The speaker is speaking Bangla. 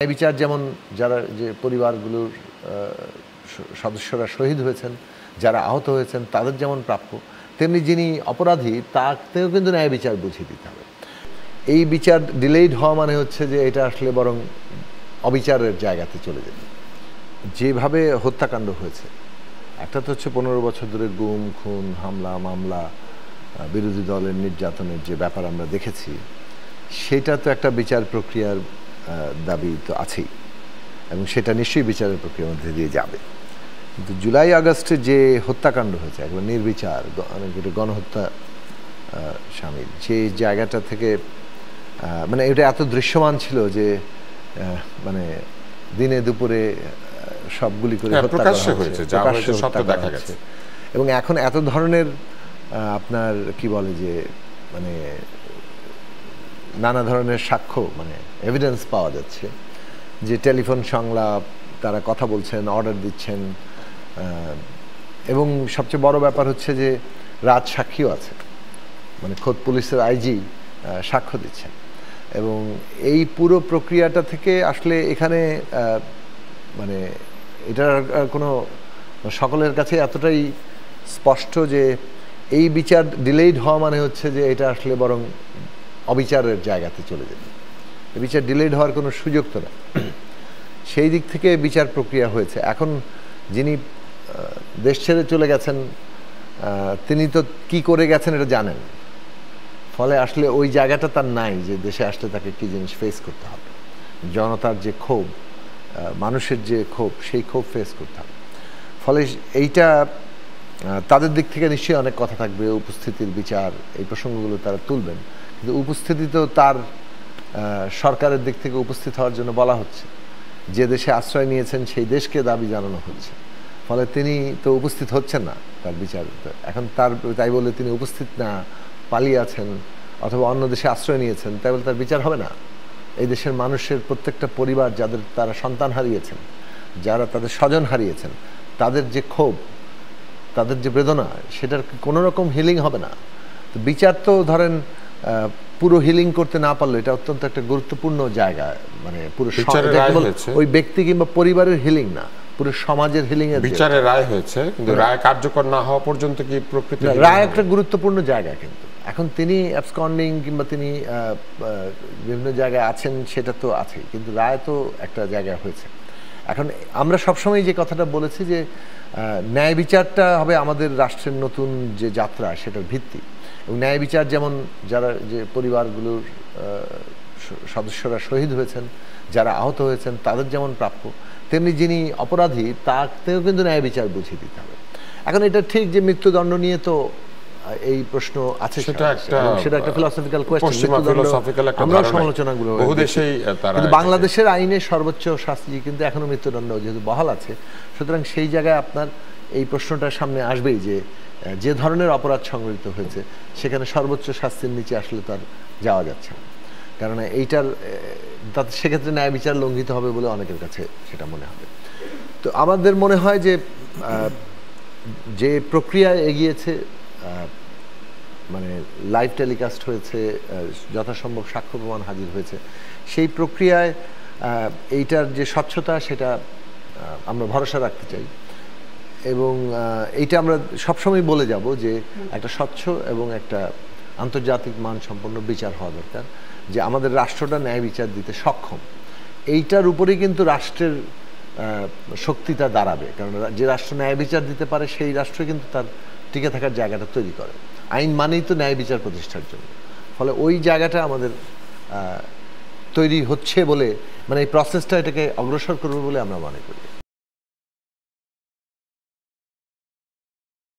ন্যায় বিচার যেমন যারা যে পরিবারগুলোর সদস্যরা শহীদ হয়েছেন, যারা আহত হয়েছেন তাদের যেমন প্রাপ্য, তেমনি যিনি অপরাধী তাকেও কিন্তু ন্যায় বিচার বুঝিয়ে দিতে হবে। এই বিচার ডিলেইড হওয়া মানে হচ্ছে যে এটা আসলে বরং অবিচারের জায়গাতে চলে যাবে। যেভাবে হত্যাকাণ্ড হয়েছে, একটা তো হচ্ছে 15 বছর ধরে গুম খুন হামলা মামলা, বিরোধী দলের নির্যাতনের যে ব্যাপার আমরা দেখেছি, সেটা তো একটা বিচার প্রক্রিয়ার দাবি তো আছেই, এবং সেটা নিশ্চয়ই বিচারের প্রক্রিয়ার মধ্যে দিয়ে যাবে। কিন্তু জুলাই আগস্টে যে হত্যাকাণ্ড হয়েছে, একবার নির্বিচার গণহত্যা শামিল, যে জায়গাটা থেকে মানে এটা এত দৃশ্যমান ছিল যে মানে দিনে দুপুরে সবগুলি করে প্রকাশ্য হয়েছে, দেখা গেছে। এবং এখন এত ধরনের আপনার কি বলে যে মানে নানা ধরনের সাক্ষ্য মানে এভিডেন্স পাওয়া যাচ্ছে, যে টেলিফোন সংলাপ, তারা কথা বলছেন, অর্ডার দিচ্ছেন, এবং সবচেয়ে বড় ব্যাপার হচ্ছে যে রাজ সাক্ষীও আছে, মানে খোদ পুলিশের আইজি সাক্ষ্য দিচ্ছেন। এবং এই পুরো প্রক্রিয়াটা থেকে আসলে এখানে মানে এটার কোনো সকলের কাছে এতটাই স্পষ্ট যে এই বিচার ডিলেইড হওয়া মানে হচ্ছে যে এটা আসলে বরং অবিচারের জায়গাতে চলে যাবে। এই বিচার ডিলেইড হওয়ার কোনো সুযোগ তো না। সেই দিক থেকে বিচার প্রক্রিয়া হয়েছে। এখন যিনি দেশ ছেড়ে চলে গেছেন, তিনি তো কি করে গেছেন এটা জানেন, ফলে আসলে ওই জায়গাটা তার নাই যে দেশে আসলে তাকে কী জিনিস ফেস করতে হবে। জনতার যে ক্ষোভ, মানুষের যে ক্ষোভ, সেই ক্ষোভ ফেস করতে হবে। ফলে এইটা তাদের দিক থেকে নিশ্চয়ই অনেক কথা থাকবে, উপস্থিতির বিচার, এই প্রসঙ্গগুলো তারা তুলবেন। কিন্তু উপস্থিতি তো তার সরকারের দিক থেকে উপস্থিত হওয়ার জন্য বলা হচ্ছে, যে দেশে আশ্রয় নিয়েছেন সেই দেশকে দাবি জানানো হচ্ছে। ফলে তিনি তো উপস্থিত হচ্ছেন না তার বিচার। এখন তার তাই বলে তিনি উপস্থিত না, পালিয়ে আছেন অথবা অন্য দেশে আশ্রয় নিয়েছেন, তাই বলে তার বিচার হবে না। এই দেশের মানুষের প্রত্যেকটা পরিবার, যাদের তারা সন্তান হারিয়েছেন, যারা তাদের স্বজন হারিয়েছেন, তাদের যে ক্ষোভ, তাদের যে বেদনা, সেটার কোনো রকম হিলিং হবে না। তো বিচার তো ধরেন পুরো হিলিং করতে না পারলে এটা অত্যন্ত একটা গুরুত্বপূর্ণ জায়গা, মানে পুরো ওই ব্যক্তি কিংবা পরিবারের হিলিং না, পুরো সমাজের হিলিং এর বিচারের রায় হয়েছে, কিন্তু রায় কার্যকর না হওয়া পর্যন্ত কি প্রকৃতি রায় একটা গুরুত্বপূর্ণ জায়গা। কিন্তু এখন তিনি অ্যাবসকন্ডিং কিংবা তিনি বিভিন্ন জায়গায় আছেন, সেটা তো আছেই, কিন্তু রায় তো একটা জায়গায় হয়েছে। এখন আমরা সবসময় যে কথাটা বলেছি যে ন্যায় বিচারটা হবে আমাদের রাষ্ট্রের নতুন যে যাত্রা, সেটার ভিত্তি। এবং ন্যায় বিচার যেমন যারা যে পরিবারগুলোর সদস্যরা শহীদ হয়েছেন, যারা আহত হয়েছেন তাদের যেমন প্রাপ্য, তেমনি যিনি অপরাধী তাকেও কিন্তু ন্যায় বিচার বুঝিয়ে দিতে হবে। এখন এটা ঠিক যে মৃত্যুদণ্ড নিয়ে তো এই প্রশ্ন আছে, সেটা একটা ফিলসফিক্যাল কোয়েশ্চেন, আমরা সমালোচনাগুলো বহু দেশেই, কিন্তু বাংলাদেশের আইনে সর্বোচ্চ শাস্তি কিন্তু এখনো মৃত্যুদণ্ড যেহেতু বহাল আছে, সুতরাং সেই জায়গায় আপনার এই প্রশ্নটার সামনে আসবেই যে যে ধরনের অপরাধ সংঘটিত হয়েছে সেখানে সর্বোচ্চ শাস্তির নিচে আসলে তার যাওয়া যাচ্ছে না, কারণ এইটার তাতে সেক্ষেত্রে ন্যায় বিচার লঙ্ঘিত হবে বলে অনেকের কাছে সেটা মনে হবে। তো আমাদের মনে হয় যে যে প্রক্রিয়ায় এগিয়েছে, মানে লাইভ টেলিকাস্ট হয়েছে, যথাসম্ভব সাক্ষ্য প্রমাণ হাজির হয়েছে, সেই প্রক্রিয়ায় এইটার যে স্বচ্ছতা সেটা আমরা ভরসা রাখতে চাই। এবং এইটা আমরা সবসময় বলে যাব যে একটা স্বচ্ছ এবং একটা আন্তর্জাতিক মানসম্পন্ন বিচার হওয়া দরকার, যে আমাদের রাষ্ট্রটা ন্যায় বিচার দিতে সক্ষম। এইটার উপরেই কিন্তু রাষ্ট্রের শক্তিটা দাঁড়াবে, কারণ যে রাষ্ট্র ন্যায় বিচার দিতে পারে সেই রাষ্ট্র কিন্তু তার টিকে থাকার জায়গাটা তৈরি করে। আইন মানেই তো ন্যায় বিচার প্রতিষ্ঠার জন্য। ফলে ওই জায়গাটা আমাদের তৈরি হচ্ছে বলে, মানে এই প্রসেসটা এটাকে অগ্রসর করবে বলে আমরা মনে করি।